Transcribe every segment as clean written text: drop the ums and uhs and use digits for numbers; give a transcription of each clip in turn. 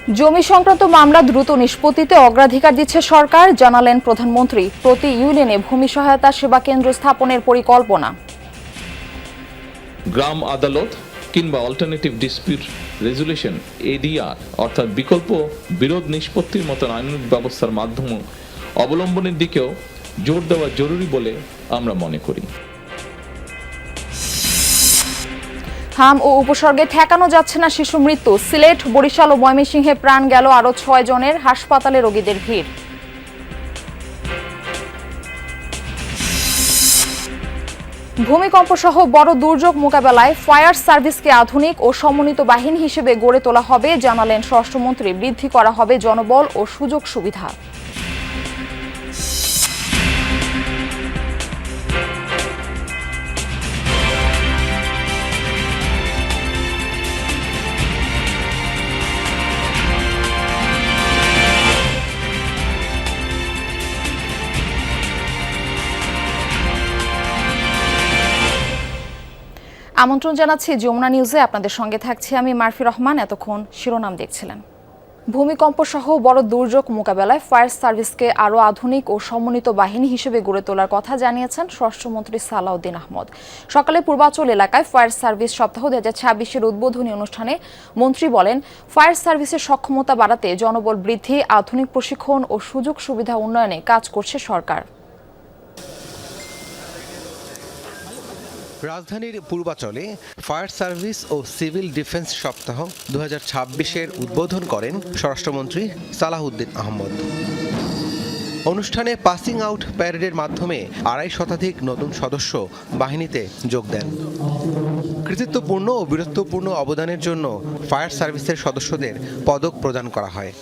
জমি সংক্রান্ত মামলা দ্রুত নিষ্পত্তিতে অগ্রাধিকার দিচ্ছে সরকার, জানালেন প্রধানমন্ত্রী। প্রতি ইউনিয়নে ভূমি সহায়তা সেবা কেন্দ্র স্থাপনের পরিকল্পনা। গ্রাম আদালত কিংবা অল্টারনেটিভ ডিসপিউট রেজুলেশন এডিআর অর্থাৎ বিকল্প বিরোধ নিষ্পত্তির মতন আইনানুগ ব্যবস্থার মাধ্যম অবলম্বনের দিকেও জোর দেওয়া জরুরি বলে আমরা মনে করি। হাম ও উপসর্গে ঠেকানো যাচ্ছে না শিশু মৃত্যু। সিলেট, বরিশাল ও ময়মনসিংহে প্রাণ গেল আরো 6 জনের, হাসপাতালে রোগীদের ভিড়। ভূমিকম্প সহ বড় দুর্যোগ মোকাবেলায় ফায়ার সার্ভিসকে আধুনিক ও সমন্বিত বাহিনী হিসেবে গড়ে তোলা হবে, জানালেন স্বরাষ্ট্রমন্ত্রী। বৃদ্ধি করা হবে জনবল ও সুযোগ সুবিধা। আমন্ত্রণ জানাচ্ছি যমুনা নিউজে, আপনাদের সঙ্গে থাকছি আমি মারফি রহমান। এতক্ষণ শিরোনাম দেখছিলেন। ভূমিকম্প সহ বড় দুর্যোগ মোকাবেলায় ফায়ার সার্ভিসকে আরও আধুনিক ও সমন্বিত বাহিনী হিসেবে গড়ে তোলার কথা জানিয়েছেন স্বরাষ্ট্রমন্ত্রী সালাউদ্দিন আহমদ। সকালে পূর্বাঞ্চল এলাকায় ফায়ার সার্ভিস সপ্তাহ 2026-এর উদ্বোধনী অনুষ্ঠানে মন্ত্রী বলেন, ফায়ার সার্ভিসের সক্ষমতা বাড়াতে জনবল বৃদ্ধি, আধুনিক প্রশিক্ষণ ও সুযোগ সুবিধা উন্নয়নে কাজ করছে সরকার। রাজধানীর পূর্বাঞ্চলে ফায়ার সার্ভিস ও সিভিল ডিফেন্স সপ্তাহ 2026-এর উদ্বোধন করেন স্বরাষ্ট্রমন্ত্রী সালাউদ্দিন আহমদ। অনুষ্ঠানে পাসিং আউট প্যারেডের মাধ্যমে 250 শতাধিক নতুন সদস্য বাহিনীতে যোগ দেন। কৃতিত্বপূর্ণ ও বীরত্বপূর্ণ অবদানের জন্য ফায়ার সার্ভিসের সদস্যদের পদক প্রদান করা হয়।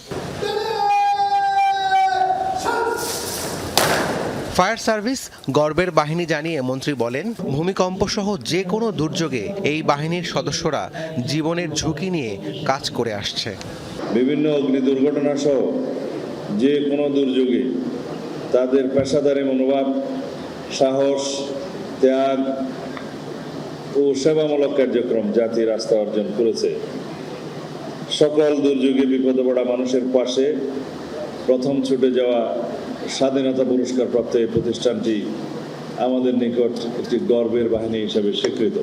ফায়ার সার্ভিস গর্বের বাহিনী জানিয়ে মন্ত্রী বলেন, ভূমিকম্প সহ যে কোনো দুর্যোগে এই বাহিনীর সদস্যরা জীবনের ঝুঁকি নিয়ে কাজ করে আসছে। বিভিন্ন অগ্নি দুর্ঘটনা সহ যে কোনো দুর্যোগে তাদের পেশাদারী মনোভাব, সাহস, ত্যাগ ও সেবামূলক কার্যক্রম জাতির আস্থা অর্জন করেছে। সকল দুর্যোগে বিপদে পড়া মানুষের পাশে প্রথম ছুটে যাওয়া স্বাধীনতা পুরস্কার প্রাপ্ত এই প্রতিষ্ঠানটি আমাদের নিকট একটি গর্বের বাহিনী হিসেবে স্বীকৃত।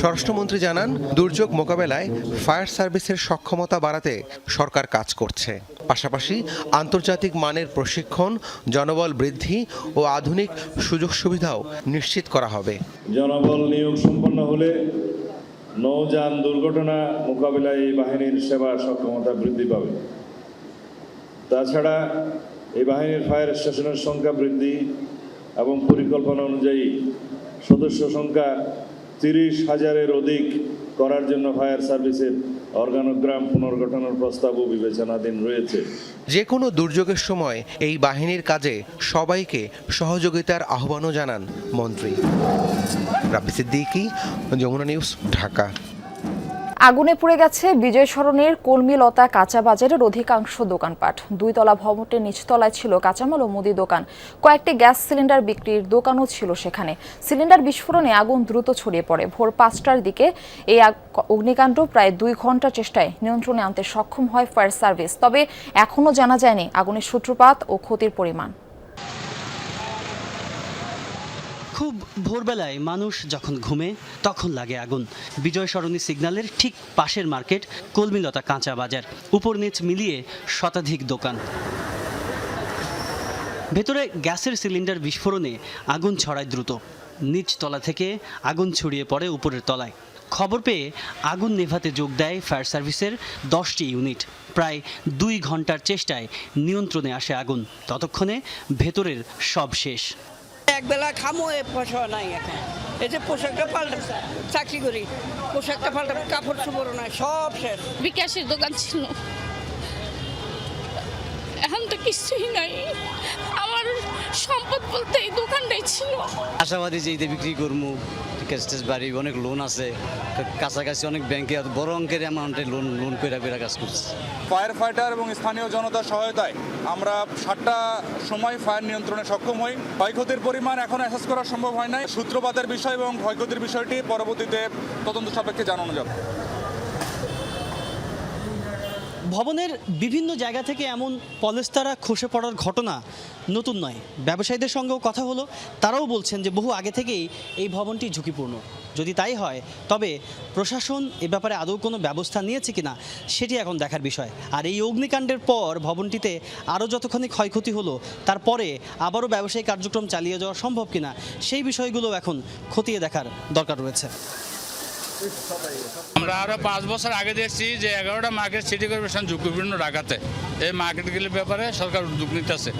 স্বরাষ্ট্রমন্ত্রী জানান, দুর্যোগ মোকাবেলায় ফায়ার সার্ভিসের সক্ষমতা বাড়াতে সরকার কাজ করছে। পাশাপাশি আন্তর্জাতিক মানের প্রশিক্ষণ, জনবল বৃদ্ধি ও আধুনিক সুযোগ সুবিধাও নিশ্চিত করা হবে। জনবল নিয়োগ সম্পন্ন হলে নৌযান দুর্ঘটনা মোকাবিলায় এই বাহিনীর সেবা সক্ষমতা বৃদ্ধি পাবে। তাছাড়া এই বাহিনীর ফায়ার স্টেশনের সংখ্যা বৃদ্ধি এবং পরিকল্পনা অনুযায়ী সদস্য সংখ্যা 30,000-এর অধিক করার জন্য ফায়ার সার্ভিসের অর্গানোগ্রাম পুনর্গঠনের প্রস্তাবও বিবেচনাধীন রয়েছে। যে কোনো দুর্যোগের সময় এই বাহিনীর কাজে সবাইকে সহযোগিতার আহ্বানও জানান মন্ত্রী। রাব্বি সিদ্দিকী, যমুনা নিউজ, ঢাকা। আগুনে পুড়ে গেছে বিজয় সরণির কলমিলতা কাঁচা বাজারের অধিকাংশ দোকানপাট। 2 তলা ভবনটির নিচতলায় ছিল কাঁচামাল ও মুদি দোকান। কয়েকটি গ্যাস সিলিন্ডার বিক্রির দোকানও ছিল সেখানে। সিলিন্ডার বিস্ফোরণে আগুন দ্রুত ছড়িয়ে পড়ে। ভোর 5টার দিকে এই অগ্নিকাণ্ড প্রায় 2 ঘন্টার চেষ্টায় নিয়ন্ত্রণে আনতে সক্ষম হয় ফায়ার সার্ভিস। তবে এখনও জানা যায়নি আগুনের সূত্রপাত ও ক্ষতির পরিমাণ। খুব ভোরবেলায় মানুষ যখন ঘুমে তখন লাগে আগুন। বিজয় সরণি সিগন্যালের ঠিক পাশের মার্কেট কলমিলতা কাঁচা বাজার, উপর নিচ মিলিয়ে শতাধিক দোকান। ভেতরে গ্যাসের সিলিন্ডার বিস্ফোরণে আগুন ছড়ায় দ্রুত। নিচ তলা থেকে আগুন ছড়িয়ে পড়ে উপরের তলায়। খবর পেয়ে আগুন নেভাতে যোগ দেয় ফায়ার সার্ভিসের 10টি ইউনিট। প্রায় 2 ঘন্টার চেষ্টায় নিয়ন্ত্রণে আসে আগুন। ততক্ষণে ভেতরের সব শেষ। একবেলা খামো, পয়সা নাই এখন। এই যে পোশাকটা পাল্টা, চাকরি করি, পোশাকটা পাল্টা, কাপড় চোপড় নাই, সব শেষ। বিকাশের দোকান ছিল, এখন তো কিছুই নাই। আমার সম্পদ বলতে এই দোকানটাই ছিল। আশাবাদী যে ঈদে বিক্রি করবো, ক্যাশ বাড়ি, অনেক লোন আছে, কাছাকাছি অনেক ব্যাংকে বড় অঙ্কের অ্যামাউন্টে লোন করে কাজ করছে। ফায়ার ফাইটার এবং স্থানীয় জনতার সহায়তায় আমরা 7টা সময় ফায়ার নিয়ন্ত্রণে সক্ষম হই। ক্ষয়ক্ষতির পরিমাণ এখন অ্যাসেস করা সম্ভব হয় নাই। সূত্রপাতের বিষয় এবং ক্ষয়ক্ষতির বিষয়টি পরবর্তীতে তদন্ত সাপেক্ষে জানানো যাবে। ভবনের বিভিন্ন জায়গা থেকে এমন পলেস্তারা খসে পড়ার ঘটনা নতুন নয়। ব্যবসায়ীদের সঙ্গেও কথা হলো, তারাও বলছেন যে বহু আগে থেকেই এই ভবনটি ঝুঁকিপূর্ণ। যদি তাই হয় তবে প্রশাসন এ ব্যাপারে আদৌ কোনো ব্যবস্থা নিয়েছে কিনা সেটি এখন দেখার বিষয়। আর এই অগ্নিকাণ্ডের পর ভবনটিতে আরও যতখানি ক্ষয়ক্ষতি হলো, তারপরে আবারও ব্যবসায়িক কার্যক্রম চালিয়ে যাওয়া সম্ভব কিনা সেই বিষয়গুলো এখন খতিয়ে দেখার দরকার রয়েছে। আমরা আরো 5 বছর আগে দেখছি যে 11টা মার্কেট সিটি কর্পোরেশন ঝুঁকিপূর্ণ রাখাতে এই মার্কেটগুলির ব্যাপারে সরকার উদ্যোগ নিতেছে।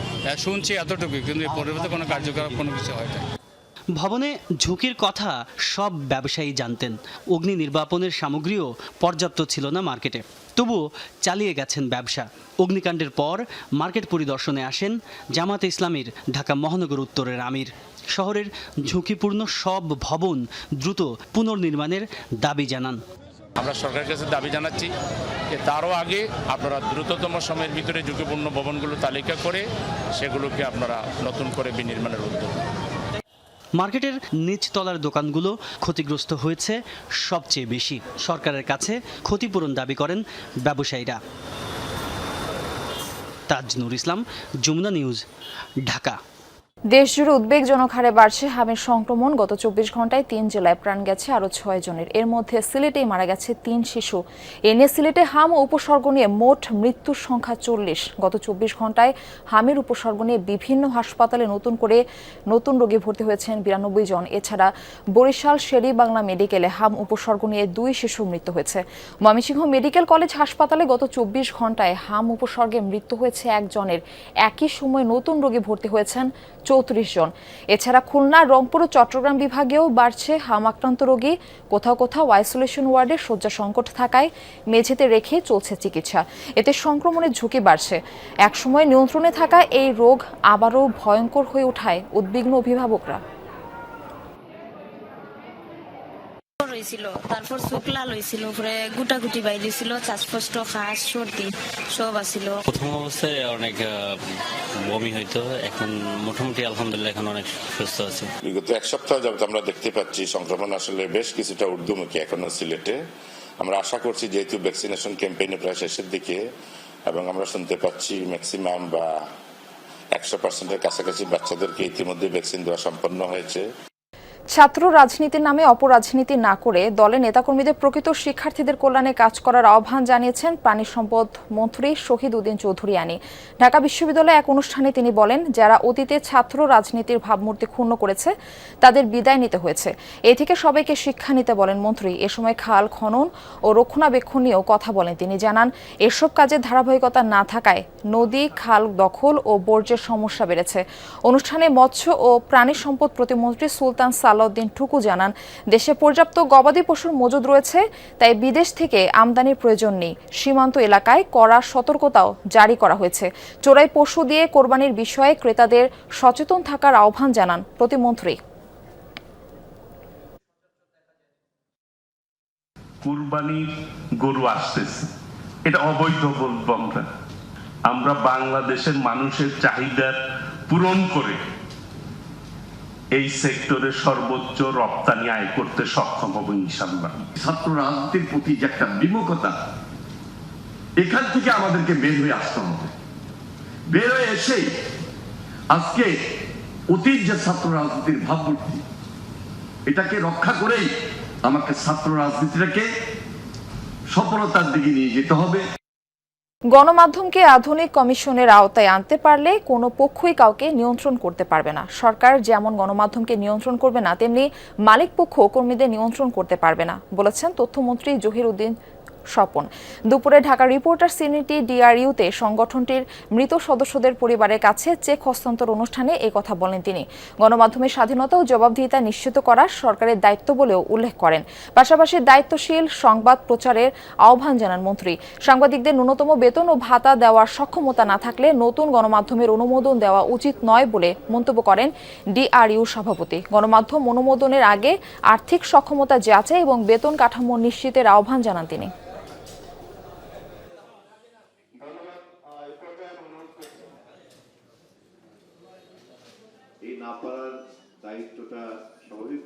শুনছি এতটুকু, কিন্তু এর পরিবর্তে কোনো কার্যকলাপ কোনো কিছু হয় না। ভবনে ঝুঁকির কথা সব ব্যবসায়ী জানতেন। অগ্নি নির্বাপনের সামগ্রীও পর্যাপ্ত ছিল না মার্কেটে, তবুও চালিয়ে গেছেন ব্যবসা। অগ্নিকাণ্ডের পর মার্কেট পরিদর্শনে আসেন জামাতে ইসলামীর ঢাকা মহানগর উত্তরের আমির। শহরের ঝুঁকিপূর্ণ সব ভবন দ্রুত পুনর্নির্মাণের দাবি জানান। আমরা সরকারের কাছে দাবি জানাচ্ছি যে তারও আগে আপনারা দ্রুততম সময়ের ভিতরে ঝুঁকিপূর্ণ ভবনগুলো তালিকা করে সেগুলোকে আপনারা নতুন করে বিনির্মাণের উদ্যোগ। মার্কেটের নিচতলার দোকানগুলো ক্ষতিগ্রস্ত হয়েছে সবচেয়ে বেশি। সরকারের কাছে ক্ষতিপূরণ দাবি করেন ব্যবসায়ীরা। তাজনুর ইসলাম, যমুনা নিউজ, ঢাকা। দেশজুড়ে উদ্বেগজনক হারে বাড়ছে হামের সংক্রমণ। গত 24 ঘন্টায় 3 জেলায় প্রাণ গেছে আরও 6 জনের। এর মধ্যে সিলেটেই মারা গেছে 3 শিশু। এ নিয়ে সিলেটে হাম ও উপসর্গ নিয়ে মোট মৃত্যুর সংখ্যা 40। গত 24 ঘন্টায় হামের উপসর্গ নিয়ে বিভিন্ন হাসপাতালে নতুন রোগী ভর্তি হয়েছেন 92 জন। এছাড়া বরিশাল শেরি বাংলা মেডিকেলে হাম উপসর্গ নিয়ে 2 শিশু মৃত্যু হয়েছে। ময়মনসিংহ মেডিকেল কলেজ হাসপাতালে গত 24 ঘন্টায় হাম উপসর্গে মৃত্যু হয়েছে 1 জনের। একই সময় নতুন রোগী ভর্তি হয়েছেন 34 জন। এছাড়া খুলনা, রংপুর ও চট্টগ্রাম বিভাগেও বাড়ছে হাম আক্রান্ত রোগী। কোথাও কোথাও আইসোলেশন ওয়ার্ডে শয্যা সংকট থাকায় মেঝেতে রেখে চলছে চিকিৎসা। এতে সংক্রমণের ঝুঁকি বাড়ছে। একসময় নিয়ন্ত্রণে থাকা এই রোগ আবারও ভয়ঙ্কর হয়ে ওঠায় উদ্বিগ্ন অভিভাবকরা। তারপর চোখ লাল হয়েছিল, পরে গুটাগুটি বাইরে ছিল, শ্বাসকষ্ট, খাস, সর্দি সব আছিল। প্রথম অবস্থায় অনেক বমি হইতো, এখন মোটামুটি আলহামদুলিল্লাহ এখন অনেক সুস্থ আছে। বিগত 1 সপ্তাহ যাবত আমরা দেখতে পাচ্ছি সংক্রমণ আসলে বেশ কিছুটা ঊর্ধ্বমুখী এখনো সিলেটে। আমরা আশা করছি যেহেতু ভ্যাকসিনেশন ক্যাম্পেইনে প্রায় শেষের দিকে এবং আমরা শুনতে পাচ্ছি ম্যাক্সিমাম বা 100%-এর কাছাকাছি বাচ্চাদেরকে ইতিমধ্যে ভ্যাকসিন দেওয়া সম্পন্ন হয়েছে। ছাত্র রাজনীতির নামে অপরাজনীতি না করে দলের নেতাকর্মীদের প্রকৃত শিক্ষার্থীদের কল্যাণে কাজ করার আহ্বান জানিয়েছেন পানি সম্পদ মন্ত্রী শহীদ উদ্দিন চৌধুরী আনি। ঢাকা বিশ্ববিদ্যালয়ে এক অনুষ্ঠানে তিনি বলেন, যারা অতীতে ছাত্র রাজনীতির ভাবমূর্তি ক্ষুণ্ণ করেছে তাদের বিদায় নিতে হয়েছে। এ থেকে সবাইকে শিক্ষা নিতে বলেন মন্ত্রী। এ সময় খাল খনন ও রক্ষণাবেক্ষণ নিয়েও কথা বলেন তিনি। জানান, এসব কাজে ধারাবাহিকতা না থাকায় নদী খাল দখল ও বর্জ্যের সমস্যা বেড়েছে। অনুষ্ঠানে মৎস্য ও প্রাণী সম্পদ প্রতিমন্ত্রী সুলতান সালাউদ্দিন টুকু জানান, দেশে পর্যাপ্ত গবাদি পশুর মজুদ রয়েছে, তাই বিদেশ থেকে আমদানির প্রয়োজন নেই। সীমান্ত এলাকায় কড়া সতর্কতাও জারি করা হয়েছে। চোরাই পশু দিয়ে কোরবানির বিষয়ে ক্রেতাদের সচেতন থাকার আহ্বান জানান প্রতিমন্ত্রী। কুরবানির গরু আসতেছে, এটা অবৈধ বলবো আমরা বাংলাদেশের মানুষের চাহিদা পূরণ করে এই সেক্টরে সর্বোচ্চ রপ্তানি আয় করতে সক্ষম হব ইনশাআল্লাহ। ছাত্র রাজনীতির প্রতি যে একটা বিমুখতা, এখান থেকে আমাদেরকে বের হয়ে আসতে হবে। বের হয়ে এসে আজকে অতীত যে ছাত্র রাজনীতির ভাবমূর্তি, এটাকে রক্ষা করেই আমাকে ছাত্র রাজনীতিটাকে সফলতার দিকে নিয়ে যেতে হবে। গণমাধ্যমকে আধুনিক কমিশনের আওতায় আনতে পারলে কোনো পক্ষই কাউকে নিয়ন্ত্রণ করতে পারবে না। সরকার যেমন গণমাধ্যমকে নিয়ন্ত্রণ করবে না, তেমনি মালিক পক্ষ কর্মীদের নিয়ন্ত্রণ করতে পারবে না, বলেছেন তথ্যমন্ত্রী জহির উদ্দিন স্বপন। দুপুরে ঢাকা রিপোর্টার্স ইউনিটি ডিআরইউতে সংগঠনটির মৃত সদস্যদের পরিবারের কাছে চেক হস্তান্তর অনুষ্ঠানে এই কথা বলেন তিনি। গণমাধ্যমের স্বাধীনতা ও জবাবদিহিতা নিশ্চিত করা সরকারের দায়িত্ব বলেও উল্লেখ করেন। পাশাপাশি দায়িত্বশীল সংবাদ প্রচারের আহ্বান জানান মন্ত্রী। সাংবাদিকদের ন্যূনতম বেতন ও ভাতা দেওয়ার সক্ষমতা না থাকলে নতুন গণমাধ্যমের অনুমোদন দেওয়া উচিত নয় বলে মন্তব্য করেন ডিআরইউ সভাপতি। গণমাধ্যম অনুমোদনের আগে আর্থিক সক্ষমতা যাচাই এবং বেতন কাঠামো নিশ্চিতের আহ্বান জানান তিনি। দায়িত্বটা স্বাভাবিক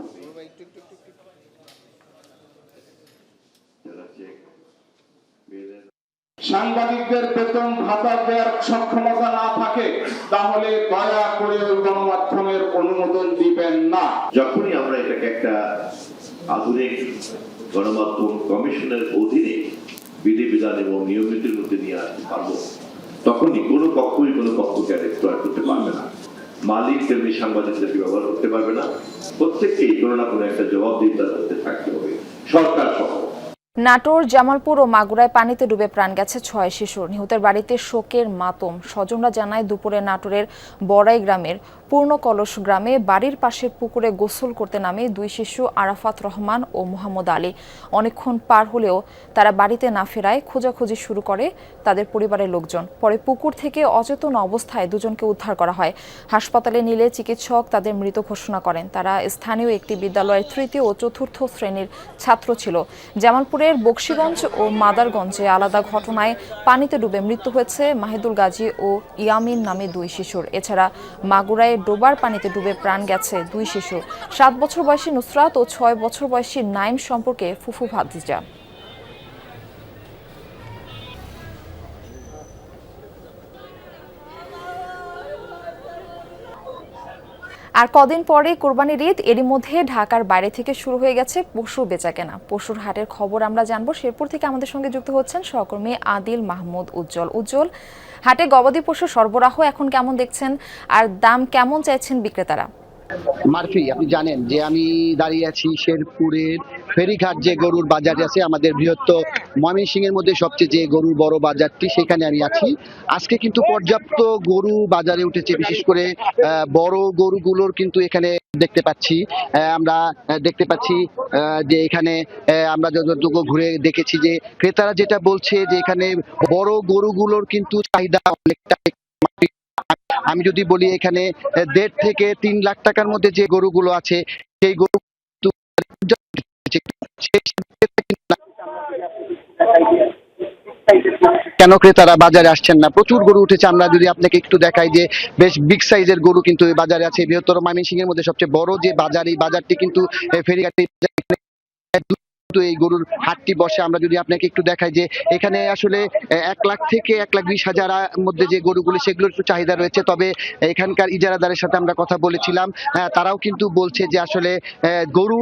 সাংবাদিকদের বেতন ভাতা দেওয়ার সক্ষমতা না থাকে তাহলে দয়া করে ওই গণমাধ্যমের অনুমোদন দিবেন না। যখনই আমরা এটাকে একটা আধুনিক গণমাধ্যম কমিশনের অধীনে বিধিবিধান এবং নিয়ম নীতির মধ্যে নিয়ে আসতে পারবো, তখনই কোনো পক্ষই কোনো পক্ষকে এক্সপ্লয়েট করতে পারবে না। মালিক তেমনি সাংবাদিকদেরকে ব্যবহার করতে পারবে না। প্রত্যেককেই কোনো না কোনো একটা জবাবদিহিতার মধ্যে থাকতে হবে, সরকার সহ। নাটোর, জামালপুর ও মাগুরায় পানিতে ডুবে প্রাণ গেছে 6 শিশুর। নিহতের বাড়িতে শোকের মাতম। স্বজনরা জানায় দুপুরে নাটোরের বড়াই গ্রামের পূর্ণকলস গ্রামে বাড়ির পাশের পুকুরে গোসল করতে নামে 2 শিশু আরাফাত রহমান ও মোহাম্মদ আলী। অনেকক্ষণ পার হলেও তারা বাড়িতে না ফেরায় খোঁজাখুঁজি শুরু করে তাদের পরিবারের লোকজন। পরে পুকুর থেকে অচেতন অবস্থায় দুজনকে উদ্ধার করা হয়। হাসপাতালে নিলে চিকিৎসক তাদের মৃত ঘোষণা করেন। তারা স্থানীয় একটি বিদ্যালয়ের 3য় ও 4র্থ শ্রেণীর ছাত্র ছিল। জামালপুরের বকশীগঞ্জ ও মাদারগঞ্জে আলাদা ঘটনায় পানিতে ডুবে মৃত্যু হয়েছে মাহিদুল গাজী ও ইয়ামিন নামে 2 শিশুর। এছাড়া মাগুরায় ডোবার পানিতে ডুবে প্রাণ গেছে 2 শিশু। 7 বছর বয়সী নুসরাত ও 6 বছর বয়সী নাইম সম্পর্কে ফুফু ভাতিজা। আর কদিন পরে কোরবানির ঈদ, এরই মধ্যে ঢাকার বাইরে থেকে শুরু হয়ে গেছে পশু বেচাকেনা। পশুর হাটের খবর আমরা জানবো। শেরপুর থেকে আমাদের সঙ্গে যুক্ত হচ্ছেন সহকর্মী আদিল মাহমুদ উজ্জ্বল। উজ্জ্বল, হাটে গবাদি পশু সরবরাহ এখন কেমন দেখছেন আর দাম কেমন চাইছেন বিক্রেতারা? মারফি, আপনি জানেন যে আমি দাঁড়িয়ে আছি শেরপুরের ফেরিঘাট যে গরুর বাজার আছে, আমাদের বৃহত্তর ময়মনসিংহের মধ্যে সবচেয়ে যে গরুর বড় বাজারটি, সেখানে আমি আছি। আজকে কিন্তু পর্যাপ্ত গরু বাজারে উঠেছে, বিশেষ করে বড় গরুগুলোর কিন্তু এখানে দেখতে পাচ্ছি। আমরা দেখতে পাচ্ছি যে এখানে আমরা যতটুকু ঘুরে দেখেছি যে ক্রেতারা যেটা বলছে যে এখানে বড় গরুগুলোর কিন্তু চাহিদা অনেকটা। আমি যদি বলি এখানে 1.5 থেকে 3 লাখ টাকার মধ্যে যে গরুগুলো আছে সেই গরু কেন ক্রেতারা বাজারে আসছেন না? প্রচুর গরু উঠেছে। আমরা যদি আপনাকে একটু দেখাই যে বেশ বিগ সাইজের গরু কিন্তু বাজারে আছে। বৃহত্তর ময়মনসিংহের মধ্যে সবচেয়ে বড় যে বাজার, এই বাজারটি কিন্তু ফেরিঘাটে এই গরুর হাটটি বসে। আমরা যদি আপনাকে একটু দেখাই যে এখানে আসলে 1 লাখ থেকে 1,20,000 মধ্যে যে গরুগুলি, সেগুলোর একটু চাহিদা রয়েছে। তবে এখানকার ইজারাদারের সাথে আমরা কথা বলেছিলাম, তারাও কিন্তু বলছে যে আসলে গরু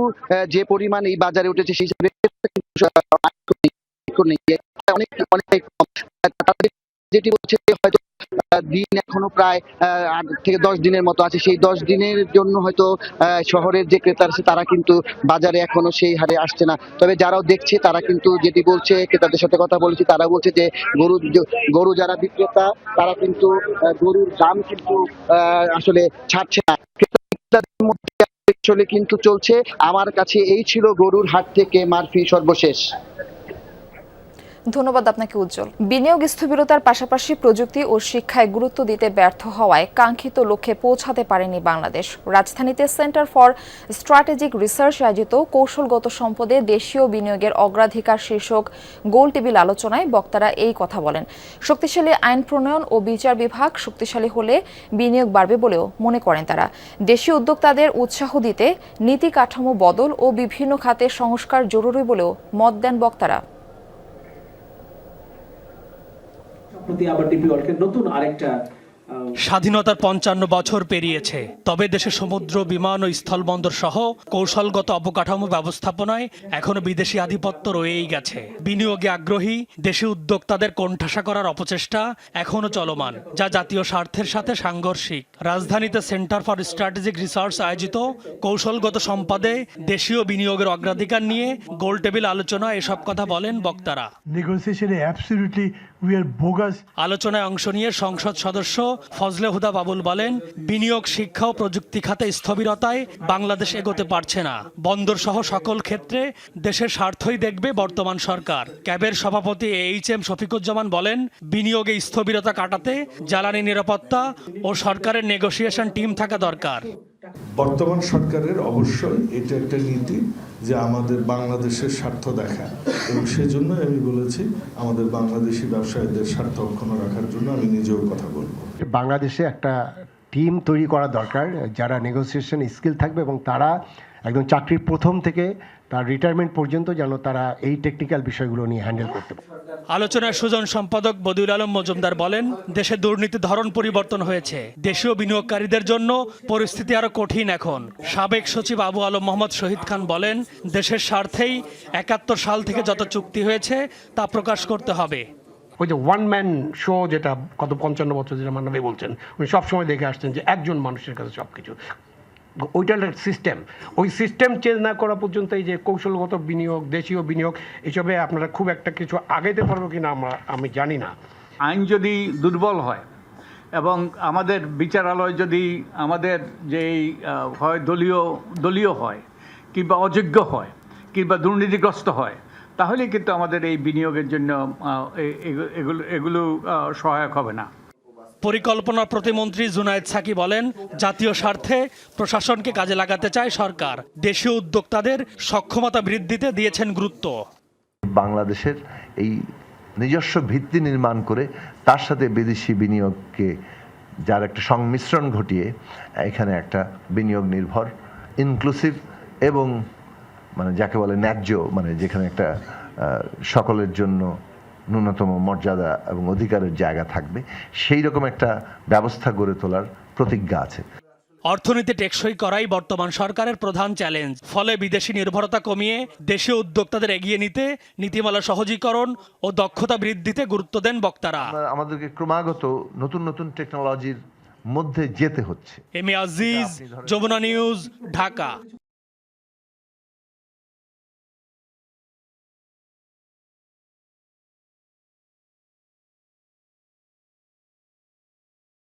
যে পরিমাণ এই বাজারে উঠেছে সেই হিসাবে অনেক যেটি বলছে হয়তো দিন এখনো প্রায় 8 থেকে 10 দিনের মতো আছে। সেই 10 দিনের জন্য হয়তো শহরের যে ক্রেতা আছে তারা কিন্তু বাজারে এখনো সেই হারে আসছে না। তবে যারাও দেখছে তারা কিন্তু যেটি বলছে, ক্রেতাদের সাথে কথা বলেছি, তারা বলছে যে গরু যারা বিক্রেতা তারা কিন্তু গরুর দাম কিন্তু আসলে ছাড়ছে না। ক্রেতাদের মধ্যে আসলে কিন্তু চলছে। আমার কাছে এই ছিল গরুর হাট থেকে মারফি সর্বশেষ। ধন্যবাদ আপনাকে উজ্জ্বল। বিনিয়োগ স্থবিরতার পাশাপাশি প্রযুক্তি ও শিক্ষায় গুরুত্ব দিতে ব্যর্থ হওয়ায় কাঙ্ক্ষিত লক্ষ্যে পৌঁছাতে পারেনি বাংলাদেশ। রাজধানীতে সেন্টার ফর স্ট্র্যাটেজিক রিসার্চ আয়োজিত কৌশলগত সম্পদে দেশীয় বিনিয়োগের অগ্রাধিকার শীর্ষক গোল টেবিল আলোচনায় বক্তারা এই কথা বলেন। শক্তিশালী আইন প্রণয়ন ও বিচার বিভাগ শক্তিশালী হলে বিনিয়োগ বাড়বে বলেও মনে করেন তারা। দেশীয় উদ্যোক্তাদের উৎসাহ দিতে নীতি কাঠামো বদল ও বিভিন্ন খাতে সংস্কার জরুরি বলেও মত দেন বক্তারা। স্বাধীনতার 55 বছর পেরিয়েছে, তবে দেশে সমুদ্র, বিমান ও স্থলবন্দর সহ কৌশলগত অবকাঠামো ব্যবস্থাপনায় এখনো বিদেশি আধিপত্য রয়েই গেছে। বিনিয়োগে আগ্রহী দেশি উদ্যোক্তাদের কোণঠাসা করার অপচেষ্টা এখনো চলমান, যা জাতীয় স্বার্থের সাথে সাংঘর্ষিক। রাজধানীতে সেন্টার ফর স্ট্র্যাটেজিক রিসার্চ আয়োজিত কৌশলগত সম্পদে দেশীয় বিনিয়োগের অগ্রাধিকার নিয়ে গোল টেবিল আলোচনায় এসব কথা বলেন বক্তারা। আলোচনায় অংশ নিয়ে সংসদ সদস্য ফজলে হুদা বাবুল বলেন, বিনিয়োগ, শিক্ষা ও প্রযুক্তি খাতে স্থবিরতায় বাংলাদেশ এগোতে পারছে না। বন্দর সহ সকল ক্ষেত্রে দেশের স্বার্থই দেখবে বর্তমান সরকার। ক্যাবের সভাপতি HM শফিকুজ্জামান বলেন, বিনিয়োগে স্থবিরতা কাটাতে জ্বালানি নিরাপত্তা ও সরকারের নেগোসিয়েশন টিম থাকা দরকার। বর্তমান সরকারের অবশ্যই এটা একটা নীতি যে আমাদের বাংলাদেশের স্বার্থ দেখা, এবং সেজন্য আমি বলেছি আমাদের বাংলাদেশি ব্যবসায়ীদের স্বার্থ অক্ষুণ্ণ রাখার জন্য আমি নিজেও কথা বলবো। বাংলাদেশে একটা টিম তৈরি করা দরকার যারা নেগোসিয়েশন স্কিল থাকবে এবং তারা একদম চাকরির প্রথম থেকে তার রিটায়ারমেন্ট পর্যন্ত যেন তারা এই টেকনিক্যাল বিষয়গুলো নিয়ে হ্যান্ডেল করতে পারে। আলোচনায় সুজন সম্পাদক বদিউল আলম মজুমদার বলেন, দেশে দুর্নীতির ধরন পরিবর্তন হয়েছে। দেশীয় বিনিয়োগকারীদের জন্য পরিস্থিতি আরো কঠিন এখন। সাবেক সচিব আবু আলম মোহাম্মদ শহীদ খান বলেন, দেশের স্বার্থেই 71 সাল থেকে যত চুক্তি হয়েছে তা প্রকাশ করতে হবে। ওই যে ওয়ান ম্যান শো যেটা গত 55 বছর যেটা মান্না বলছেন, উনি সবসময় দেখে আসছেন যে একজন মানুষের কাছে সব কিছু, ওইটার সিস্টেম, ওই সিস্টেম চেঞ্জ না করা পর্যন্ত এই যে কৌশলগত বিনিয়োগ, দেশীয় বিনিয়োগ, এইসবে আপনারা খুব একটা কিছু আগাইতে পারবো কিনা আমি জানি না। আইন যদি দুর্বল হয় এবং আমাদের বিচারালয় যদি আমাদের যেই হয় দলীয় হয় কিংবা অযোগ্য হয় কিংবা দুর্নীতিগ্রস্ত হয়, তাহলে কিন্তু আমাদের এই বিনিয়োগের জন্য এগুলো সহায়ক হবে না। পরিকল্পনা প্রতিমন্ত্রী জুনায়েদ সাকি বলেন, জাতীয় স্বার্থে প্রশাসনকে কাজে লাগাতে চায় সরকার। দেশীয় উদ্যোক্তাদের সক্ষমতা বৃদ্ধিতে দিয়েছেন গুরুত্ব। বাংলাদেশের এই নিজস্ব ভিত্তি নির্মাণ করে তার সাথে বিদেশি বিনিয়োগকে যার একটা সংমিশ্রণ ঘটিয়ে এখানে একটা বিনিয়োগ নির্ভর, ইনক্লুসিভ এবং মানে যাকে বলে ন্যায্য, মানে যেখানে একটা সকলের জন্য ন্যূনতম মর্যাদা এবং অধিকারের জায়গা থাকবে, সেই রকম একটা ব্যবস্থা গড়ে তোলার প্রতিজ্ঞা আছে। অর্থনীতি টেকসই করাই বর্তমান সরকারের প্রধান চ্যালেঞ্জ। ফলে বিদেশি নির্ভরতা কমিয়ে দেশীয় উদ্যোক্তাদের এগিয়ে নিতে নীতিমালা সহজীকরণ ও দক্ষতা বৃদ্ধিতে গুরুত্ব দেন বক্তারা। আমাদেরকে ক্রমাগত নতুন নতুন টেকনোলজির মধ্যে যেতে হচ্ছে। M A Aziz, Jamuna news, Dhaka.